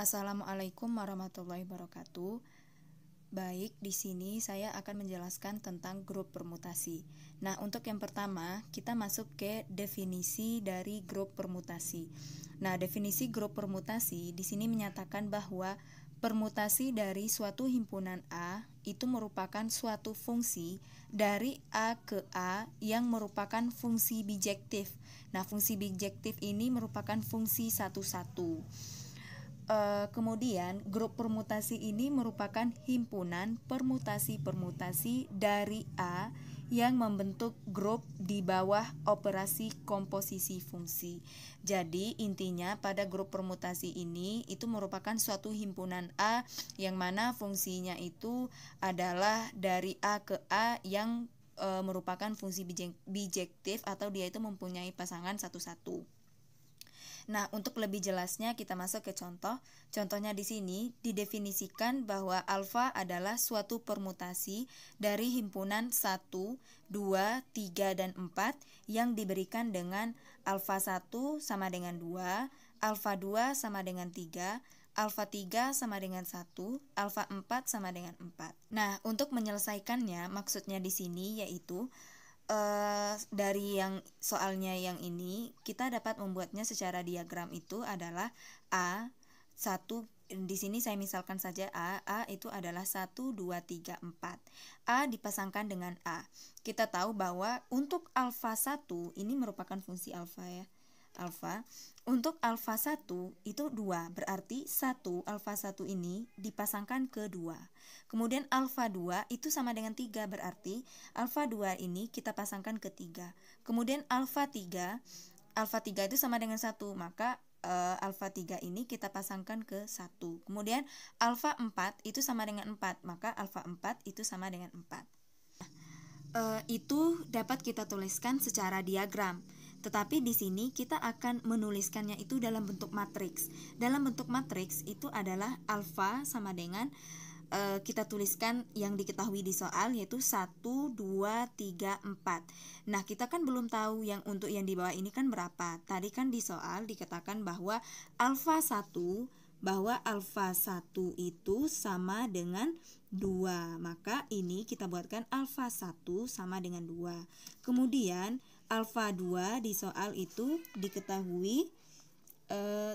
Assalamualaikum warahmatullahi wabarakatuh. Baik, di sini saya akan menjelaskan tentang grup permutasi. Nah, untuk yang pertama, kita masuk ke definisi dari grup permutasi. Nah, definisi grup permutasi di sini menyatakan bahwa permutasi dari suatu himpunan A itu merupakan suatu fungsi dari A ke A yang merupakan fungsi bijektif. Nah, fungsi bijektif ini merupakan fungsi satu-satu. Kemudian grup permutasi ini merupakan himpunan permutasi-permutasi dari A yang membentuk grup di bawah operasi komposisi fungsi. Jadi intinya pada grup permutasi ini itu merupakan suatu himpunan A yang mana fungsinya itu adalah dari A ke A yang merupakan fungsi bijektif atau dia itu mempunyai pasangan satu-satu. Nah, untuk lebih jelasnya kita masuk ke contoh. Contohnya di sini didefinisikan bahwa alfa adalah suatu permutasi dari himpunan 1, 2, 3, dan 4 yang diberikan dengan alfa 1 sama dengan 2, alfa 2 sama dengan 3, alfa 3 sama dengan 1, alfa 4 sama dengan 4. Nah, untuk menyelesaikannya maksudnya di sini yaitu dari yang soalnya yang ini kita dapat membuatnya secara diagram itu adalah A1, di sini saya misalkan saja A itu adalah 1, 2, 3, 4. A dipasangkan dengan A. Kita tahu bahwa untuk alfa 1 ini merupakan fungsi alfa ya. Alfa. Untuk alfa 1 itu 2, berarti 1 alfa 1 ini dipasangkan ke 2. Kemudian alfa 2 itu sama dengan 3, berarti alfa 2 ini kita pasangkan ke 3. Kemudian alfa 3 itu sama dengan 1, maka alfa 3 ini kita pasangkan ke 1. Kemudian alfa 4 itu sama dengan 4, maka alfa 4 itu sama dengan 4. Itu dapat kita tuliskan secara diagram. Tetapi di sini kita akan menuliskannya itu dalam bentuk matriks. Dalam bentuk matriks itu adalah alfa sama dengan kita tuliskan yang diketahui di soal yaitu 1, 2, 3, 4. Nah, kita kan belum tahu yang untuk yang di bawah ini kan berapa. Tadi kan di soal dikatakan bahwa alfa 1 itu sama dengan 2. Maka ini kita buatkan alfa 1 sama dengan 2. Kemudian alfa 2 di soal itu diketahui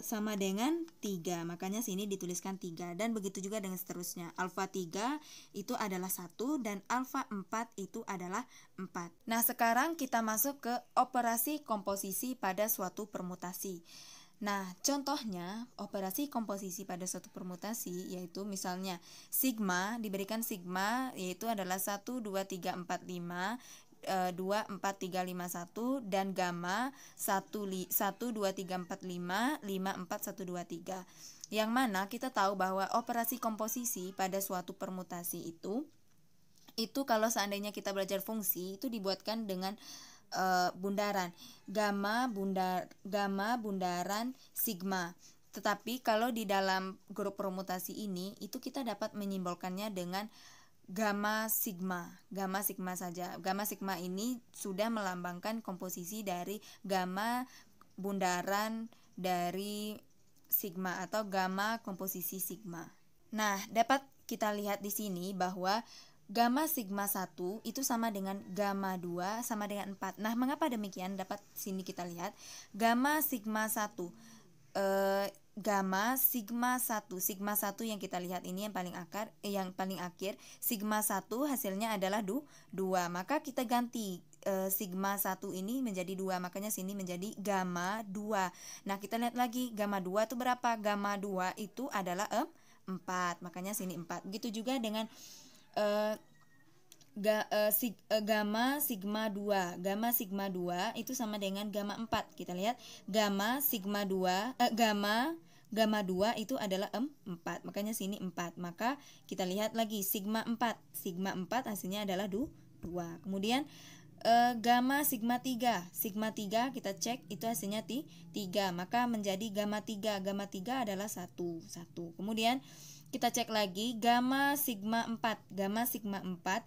sama dengan 3, makanya sini dituliskan 3, dan begitu juga dengan seterusnya. Alfa 3 itu adalah 1 dan alfa 4 itu adalah 4. Nah, sekarang kita masuk ke operasi komposisi pada suatu permutasi. Nah, contohnya operasi komposisi pada suatu permutasi yaitu misalnya sigma, diberikan sigma yaitu adalah 1, 2, 3, 4, 5, 2, 4, 3, 5, 1, dan gamma 1, 2, 3, 4, 5, 5, 4, 1, 2, 3. Yang mana kita tahu bahwa operasi komposisi pada suatu permutasi itu kalau seandainya kita belajar fungsi itu dibuatkan dengan bundaran gamma bundaran sigma. Tetapi kalau di dalam grup permutasi ini itu kita dapat menyimbolkannya dengan gamma sigma saja. Gamma sigma ini sudah melambangkan komposisi dari gamma bundaran dari sigma atau gamma komposisi sigma. Nah, dapat kita lihat di sini bahwa gamma sigma 1 itu sama dengan gamma 2 sama dengan 4. Nah, mengapa demikian? Dapat sini kita lihat gamma sigma 1 gamma sigma 1 yang kita lihat ini yang paling akhir sigma 1 hasilnya adalah 2, maka kita ganti sigma 1 ini menjadi 2, makanya sini menjadi gamma 2. Nah, kita lihat lagi gamma 2 itu berapa? Gamma 2 itu adalah 4, makanya sini 4. Begitu juga dengan gamma sigma 2 itu sama dengan gamma 4. Kita lihat gamma 2 itu adalah 4, makanya sini 4. Maka kita lihat lagi sigma 4 hasilnya adalah 2. Kemudian gamma sigma 3 kita cek itu hasilnya 3, maka menjadi gamma 3 adalah 1. Kemudian kita cek lagi gamma sigma 4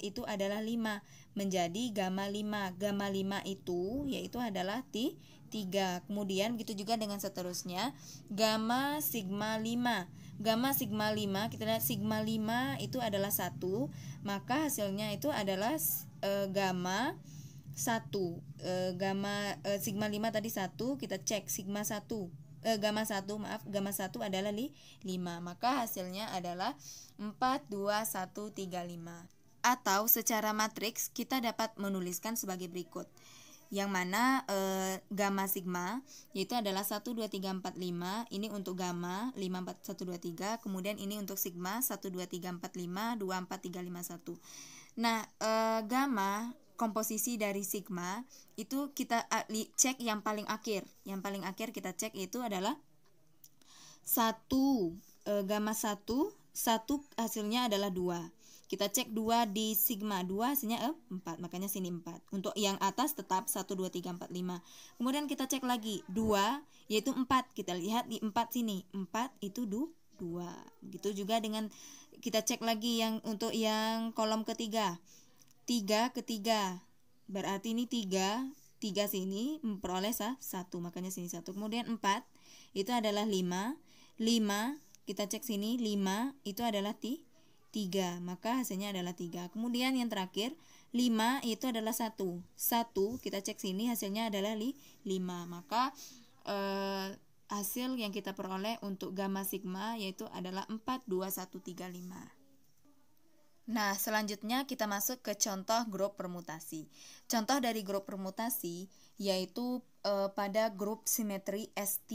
itu adalah 5, menjadi gamma 5 itu yaitu adalah 3. Kemudian begitu juga dengan seterusnya gamma sigma 5 gamma sigma 5, kita lihat sigma 5 itu adalah 1, maka hasilnya itu adalah gamma 1. Sigma 5 tadi 1, kita cek sigma 1. Gamma 1 adalah 5, maka hasilnya adalah 4, 2, 1, 3, 5. Atau secara matriks kita dapat menuliskan sebagai berikut, yang mana gamma sigma yaitu adalah 1, 2, 3, 4, 5. Ini untuk gamma 5, 4, 1, 2, 3. Kemudian ini untuk sigma 1, 2, 3, 4, 5, 2, 4, 3, 5, 1. Nah, gamma komposisi dari sigma itu kita cek yang paling akhir. Yang paling akhir kita cek itu adalah 1, gamma 1 hasilnya adalah 2. Kita cek 2 di sigma, 2 hasilnya 4, makanya sini 4. Untuk yang atas tetap 1, 2, 3, 4, 5. Kemudian kita cek lagi 2 yaitu 4. Kita lihat di 4 sini, 4 itu 2. Begitu juga dengan kita cek lagi yang untuk yang kolom ketiga, 3 ketiga, berarti ini 3 sini memperoleh 1, makanya sini 1. Kemudian 4 itu adalah 5, kita cek sini 5 itu adalah 3, maka hasilnya adalah 3. Kemudian yang terakhir 5 itu adalah 1, kita cek sini hasilnya adalah 5, maka hasil yang kita peroleh untuk gamma sigma yaitu adalah 4, 2, 1, 3, 5. Nah, selanjutnya kita masuk ke contoh grup permutasi. Contoh dari grup permutasi yaitu pada grup simetri S3.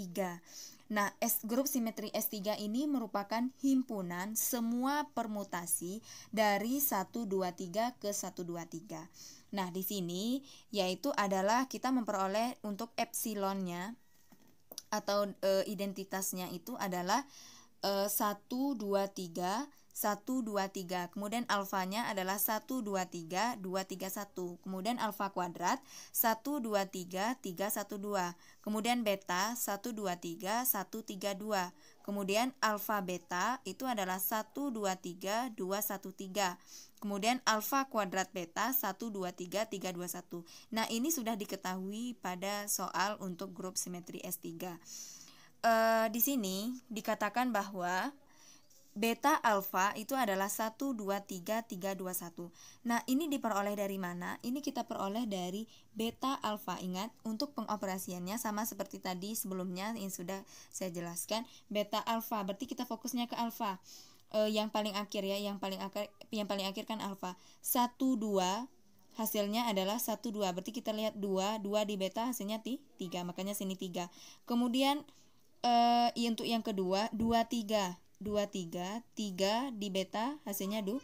Nah, grup simetri S3 ini merupakan himpunan semua permutasi dari 1, 2, 3 ke 1, 2, 3. Nah, di sini yaitu adalah kita memperoleh untuk epsilonnya atau identitasnya itu adalah 1, 2, 3, 1, 2, 3. Kemudian alfanya adalah 1, 2, 3, 2, 3, 1. Kemudian alfa kuadrat 1, 2, 3, 3, 1, 2. Kemudian beta 1, 2, 3, 1, 3, 2. Kemudian alfa beta itu adalah 1, 2, 3, 2, 1, 3. Kemudian alfa kuadrat beta 1, 2, 3, 3, 2, 1. Nah, ini sudah diketahui pada soal untuk grup simetri S3. Di sini dikatakan bahwa beta alfa itu adalah 1, 2, 3, 3, 2, 1. Nah, ini diperoleh dari mana? Ini kita peroleh dari beta alfa. Ingat, untuk pengoperasiannya sama seperti tadi sebelumnya yang sudah saya jelaskan. Beta alfa, berarti kita fokusnya ke alfa. Yang paling akhir ya, yang paling akhir kan alfa. 1, 2, hasilnya adalah 1, 2. Berarti kita lihat 2 di beta hasilnya 3, makanya sini 3. Kemudian untuk yang kedua 2, 3 di beta hasilnya 2.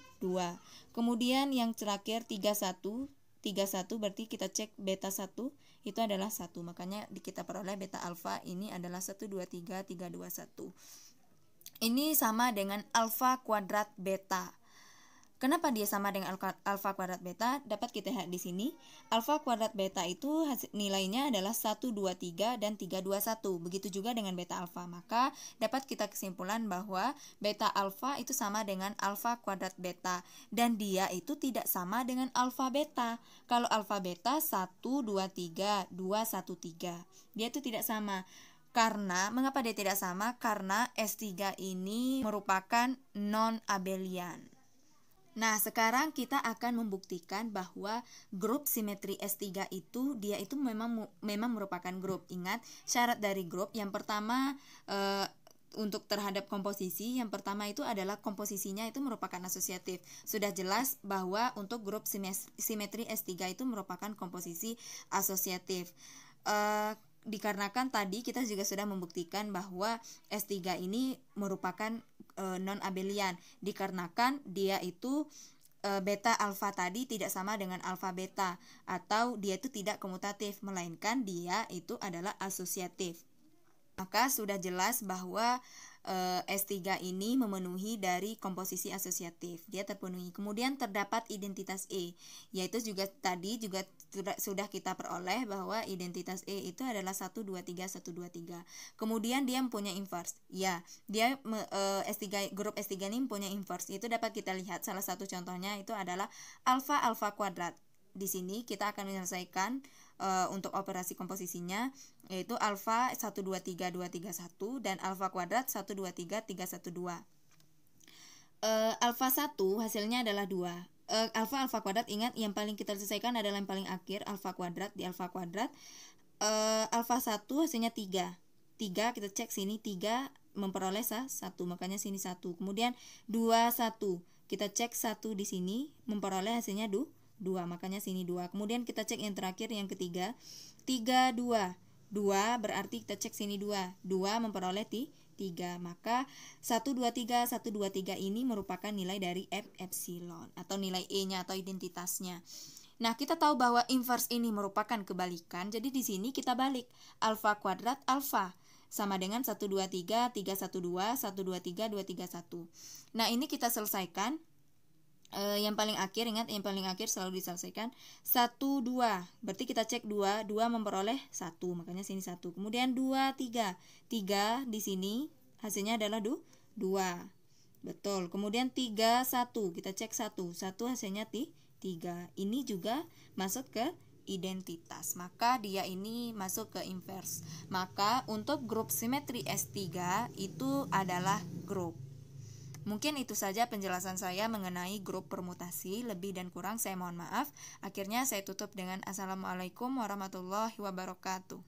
Kemudian yang terakhir 3, 1 berarti kita cek beta 1 itu adalah 1, makanya kita peroleh beta alfa ini adalah 1, 2, 3, 3, 2, 1. Ini sama dengan alfa kuadrat beta. Kenapa dia sama dengan alfa kuadrat beta? Dapat kita lihat di sini. Alfa kuadrat beta itu nilainya adalah 1, 2, 3 dan 3, 2, 1. Begitu juga dengan beta alfa. Maka dapat kita kesimpulan bahwa beta alfa itu sama dengan alfa kuadrat beta dan dia itu tidak sama dengan alfa beta. Kalau alfa beta 1, 2, 3, 2, 1, 3. Dia itu tidak sama. Karena, mengapa dia tidak sama? Karena S3 ini merupakan non-abelian. Nah, sekarang kita akan membuktikan bahwa grup simetri S3 itu dia itu memang merupakan grup. Ingat, syarat dari grup yang pertama untuk terhadap komposisi, yang pertama itu adalah komposisinya itu merupakan asosiatif. Sudah jelas bahwa untuk grup simetri S3 itu merupakan komposisi asosiatif. Dikarenakan tadi kita juga sudah membuktikan bahwa S3 ini merupakan non-abelian, dikarenakan dia itu beta alfa tadi tidak sama dengan alfa beta, atau dia itu tidak komutatif, melainkan dia itu adalah asosiatif. Maka sudah jelas bahwa S3 ini memenuhi dari komposisi asosiatif, dia terpenuhi. Kemudian terdapat identitas E, yaitu juga tadi juga sudah kita peroleh bahwa identitas E itu adalah 1, 2, 3, 1, 2, 3. Kemudian dia mempunyai inverse. Ya, dia grup S3 ini mempunyai inverse. Itu dapat kita lihat, salah satu contohnya itu adalah alfa kuadrat. Di sini kita akan menyelesaikan untuk operasi komposisinya, yaitu alfa 123231 dan alfa kuadrat 123312. Alfa 1 hasilnya adalah 2. Alfa kuadrat, ingat yang paling kita selesaikan adalah yang paling akhir, alfa kuadrat di alfa kuadrat. Alfa 1 hasilnya 3. 3 kita cek sini, 3 memperoleh 1, makanya sini 1. Kemudian 2 1. Kita cek 1 di sini memperoleh hasilnya 2, makanya sini 2. Kemudian kita cek yang terakhir, yang ketiga, 3 2. 2 berarti kita cek sini 2. 2 memperoleh 3. Maka 123 ini merupakan nilai dari F epsilon atau nilai E-nya atau identitasnya. Nah, kita tahu bahwa inverse ini merupakan kebalikan. Jadi di sini kita balik. Alfa kuadrat alfa sama dengan 123 312 123 231. Nah, ini kita selesaikan. Yang paling akhir, ingat yang paling akhir selalu diselesaikan 1 2. Berarti kita cek 2 memperoleh 1, makanya sini 1. Kemudian 2 3. 3 di sini hasilnya adalah 2. Betul. Kemudian 3 1. Kita cek 1 hasilnya 3. Ini juga masuk ke identitas, maka dia ini masuk ke inverse. Maka untuk grup simetri S3 itu adalah grup. Mungkin itu saja penjelasan saya mengenai grup permutasi. Lebih dan kurang saya mohon maaf. Akhirnya saya tutup dengan Assalamualaikum warahmatullahi wabarakatuh.